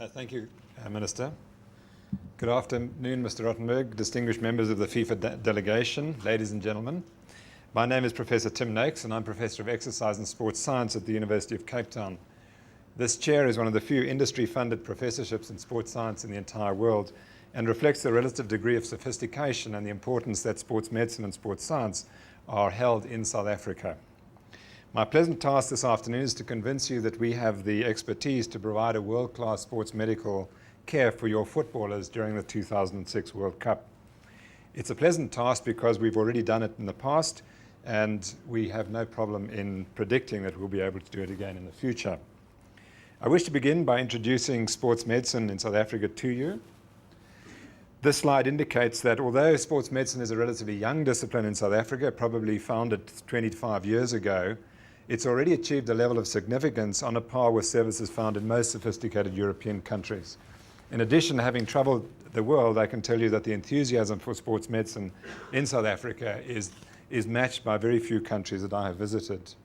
Thank you, Minister. Good afternoon, Mr. Rottenberg, distinguished members of the FIFA delegation, ladies and gentlemen. My name is Professor Tim Noakes, and I'm Professor of Exercise and Sports Science at the University of Cape Town. This chair is one of the few industry-funded professorships in sports science in the entire world and reflects the relative degree of sophistication and the importance that sports medicine and sports science are held in South Africa. My pleasant task this afternoon is to convince you that we have the expertise to provide a world-class sports medical care for your footballers during the 2006 World Cup. It's a pleasant task because we've already done it in the past, and we have no problem in predicting that we'll be able to do it again in the future. I wish to begin by introducing sports medicine in South Africa to you. This slide indicates that although sports medicine is a relatively young discipline in South Africa, probably founded 25 years ago, it's already achieved a level of significance on a par with services found in most sophisticated European countries. In addition to having traveled the world, I can tell you that the enthusiasm for sports medicine in South Africa is matched by very few countries that I have visited.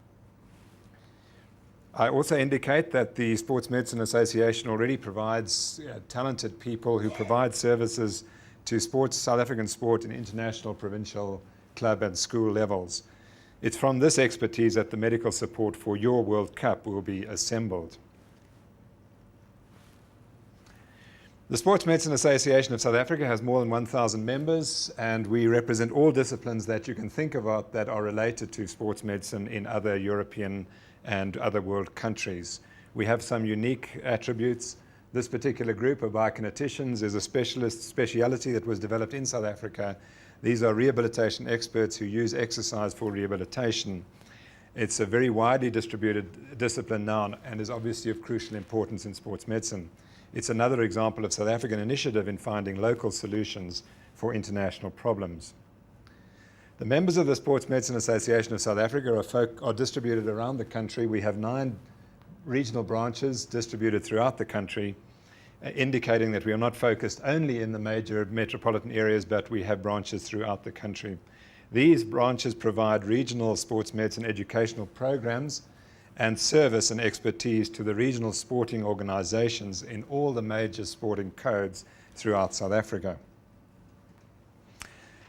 I also indicate that the Sports Medicine Association already provides talented people who provide services to South African sport in international, provincial, club and school levels. It's from this expertise that the medical support for your World Cup will be assembled. The Sports Medicine Association of South Africa has more than 1,000 members, and we represent all disciplines that you can think about that are related to sports medicine in other European and other world countries. We have some unique attributes. This particular group of biokineticians is a speciality that was developed in South Africa. These are rehabilitation experts who use exercise for rehabilitation. It's a very widely distributed discipline now and is obviously of crucial importance in sports medicine. It's another example of South African initiative in finding local solutions for international problems. The members of the Sports Medicine Association of South Africa are distributed around the country. We have 9 regional branches distributed throughout the country, indicating that we are not focused only in the major metropolitan areas, but we have branches throughout the country. These branches provide regional sports medicine educational programs and service and expertise to the regional sporting organizations in all the major sporting codes throughout South Africa.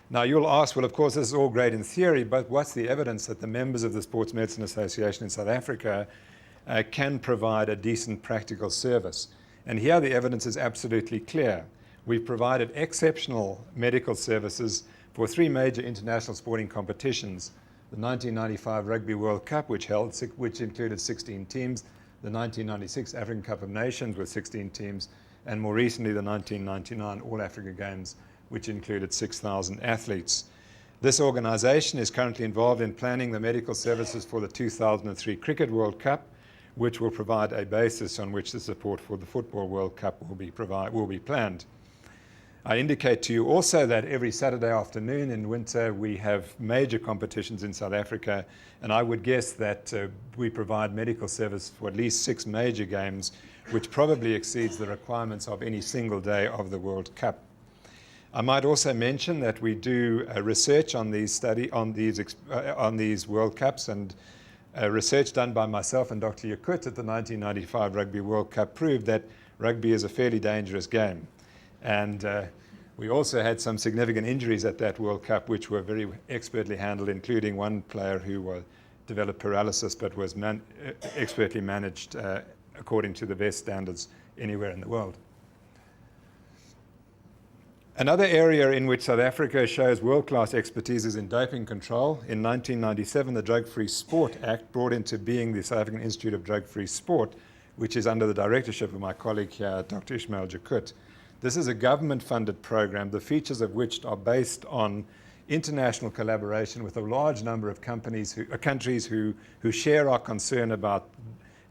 Now you'll ask, well, of course, this is all great in theory, but what's the evidence that the members of the Sports Medicine Association in South Africa can provide a decent practical service? And here the evidence is absolutely clear. We've provided exceptional medical services for 3 major international sporting competitions: the 1995 Rugby World Cup, which included 16 teams, the 1996 African Cup of Nations with 16 teams, and more recently the 1999 All-Africa Games, which included 6,000 athletes. This organization is currently involved in planning the medical services for the 2003 Cricket World Cup, which will provide a basis on which the support for the Football World Cup will be planned. I indicate to you also that every Saturday afternoon in winter we have major competitions in South Africa, and I would guess that we provide medical service for at least 6 major games, which probably exceeds the requirements of any single day of the World Cup. I might also mention that we do research on these World Cups, and research done by myself and Dr. Yakut at the 1995 Rugby World Cup proved that rugby is a fairly dangerous game. And we also had some significant injuries at that World Cup, which were very expertly handled, including one player who developed paralysis but was expertly managed according to the best standards anywhere in the world. Another area in which South Africa shows world-class expertise is in doping control. In 1997, the Drug-Free Sport Act brought into being the South African Institute of Drug-Free Sport, which is under the directorship of my colleague here, Dr. Ismail Jakut. This is a government-funded program, the features of which are based on international collaboration with a large number of countries who share our concern about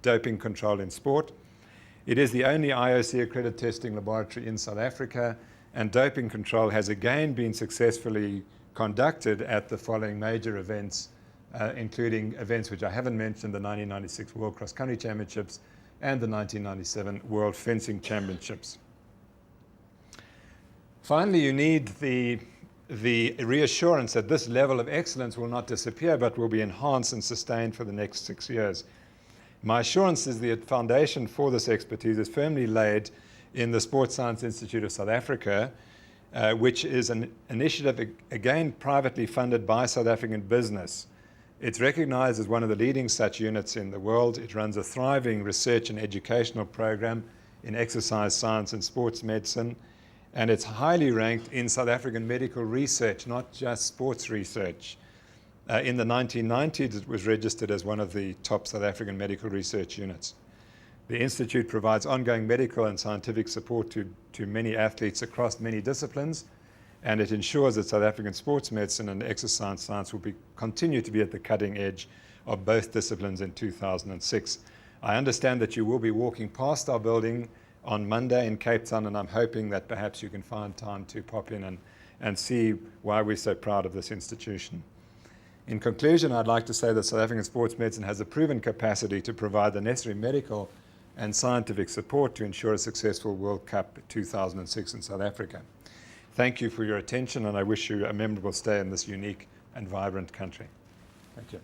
doping control in sport. It is the only IOC-accredited testing laboratory in South Africa, and doping control has again been successfully conducted at the following major events, including events which I haven't mentioned: the 1996 World Cross Country Championships and the 1997 World Fencing Championships. Finally, you need the reassurance that this level of excellence will not disappear, but will be enhanced and sustained for the next 6 years. My assurance is the foundation for this expertise is firmly laid in the Sports Science Institute of South Africa, which is an initiative, again, privately funded by South African business. It's recognized as one of the leading such units in the world. It runs a thriving research and educational program in exercise science and sports medicine, and it's highly ranked in South African medical research, not just sports research. In the 1990s, it was registered as one of the top South African medical research units. The Institute provides ongoing medical and scientific support to many athletes across many disciplines, and it ensures that South African sports medicine and exercise science will continue to be at the cutting edge of both disciplines in 2006. I understand that you will be walking past our building on Monday in Cape Town, and I'm hoping that perhaps you can find time to pop in and see why we're so proud of this institution. In conclusion, I'd like to say that South African sports medicine has a proven capacity to provide the necessary medical and scientific support to ensure a successful World Cup 2006 in South Africa. Thank you for your attention, and I wish you a memorable stay in this unique and vibrant country. Thank you.